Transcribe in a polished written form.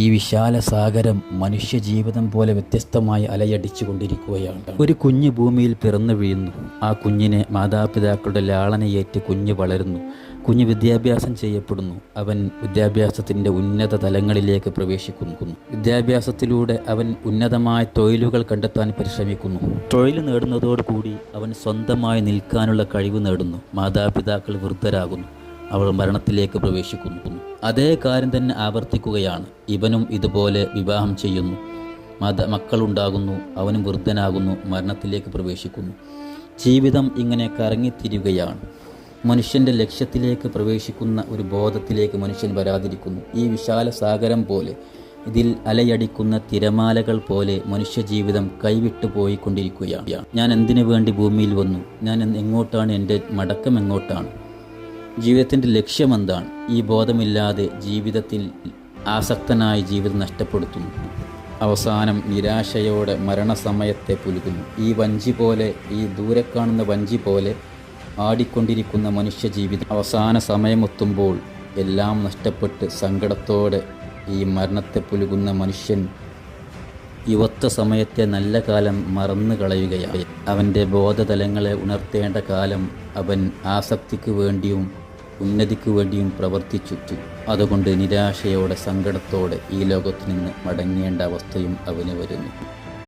ഈ വിശാല സാഗരം മനുഷ്യജീവിതം പോലെ വ്യത്യസ്തമായി അലയടിച്ചു കൊണ്ടിരിക്കുകയാണ്. ഒരു കുഞ്ഞ് ഭൂമിയിൽ പിറന്നു വീഴുന്നു. ആ കുഞ്ഞിനെ മാതാപിതാക്കളുടെ ലാളനയേറ്റ് കുഞ്ഞ് വളരുന്നു. കുഞ്ഞ് വിദ്യാഭ്യാസം ചെയ്യപ്പെടുന്നു. അവൻ വിദ്യാഭ്യാസത്തിൻ്റെ ഉന്നത തലങ്ങളിലേക്ക് പ്രവേശിക്കുന്നു. വിദ്യാഭ്യാസത്തിലൂടെ അവൻ ഉന്നതമായ തൊഴിലുകൾ കണ്ടെത്താൻ പരിശ്രമിക്കുന്നു. തൊഴിൽ നേടുന്നതോടുകൂടി അവൻ സ്വന്തമായി നിൽക്കാനുള്ള കഴിവ് നേടുന്നു. മാതാപിതാക്കൾ വൃദ്ധരാകുന്നു. അവൾ മരണത്തിലേക്ക് പ്രവേശിക്കുന്നു. അതേ കാര്യം തന്നെ ആവർത്തിക്കുകയാണ്. ഇവനും ഇതുപോലെ വിവാഹം ചെയ്യുന്നു. മക്കളുണ്ടാകുന്നു. അവനും വൃദ്ധനാകുന്നു. മരണത്തിലേക്ക് പ്രവേശിക്കുന്നു. ജീവിതം ഇങ്ങനെ കറങ്ങിത്തിരിയുകയാണ്. മനുഷ്യൻ്റെ ലക്ഷ്യത്തിലേക്ക് പ്രവേശിക്കുന്ന ഒരു ബോധത്തിലേക്ക് മനുഷ്യൻ വരാതിരിക്കുന്നു. ഈ വിശാല സാഗരം പോലെ, ഇതിൽ അലയടിക്കുന്ന തിരമാലകൾ പോലെ മനുഷ്യജീവിതം കൈവിട്ടു പോയിക്കൊണ്ടിരിക്കുകയാണ്. ഞാൻ എന്തിനു വേണ്ടി ഭൂമിയിൽ വന്നു? ഞാൻ എങ്ങോട്ടാണ്? എൻ്റെ മടക്കം എങ്ങോട്ടാണ്? ജീവിതത്തിൻ്റെ ലക്ഷ്യമെന്താണ്? ഈ ബോധമില്ലാതെ ജീവിതത്തിൽ ആസക്തനായി ജീവിതം നഷ്ടപ്പെടുത്തുന്നു. അവസാനം നിരാശയോടെ മരണസമയത്തെ പുലുകുന്നു. ഈ വഞ്ചി പോലെ, ഈ ദൂരെ കാണുന്ന വഞ്ചി പോലെ ആടിക്കൊണ്ടിരിക്കുന്ന മനുഷ്യജീവിതം അവസാന സമയമെത്തുമ്പോൾ എല്ലാം നഷ്ടപ്പെട്ട് സങ്കടത്തോടെ ഈ മരണത്തെ പുലുകുന്ന മനുഷ്യൻ യുവത്വ സമയത്തെ നല്ല കാലം മറന്നു കളയുകയാണ്. അവൻ്റെ ബോധതലങ്ങളെ ഉണർത്തേണ്ട കാലം അവൻ ആസക്തിക്ക് വേണ്ടിയും ഉന്നതിക്ക് വേണ്ടിയും പ്രവർത്തിച്ചു. അതുകൊണ്ട് നിരാശയോടെ സങ്കടത്തോടെ ഈ ലോകത്തു നിന്ന് മടങ്ങേണ്ട അവസ്ഥയും അവന് വരുന്നു.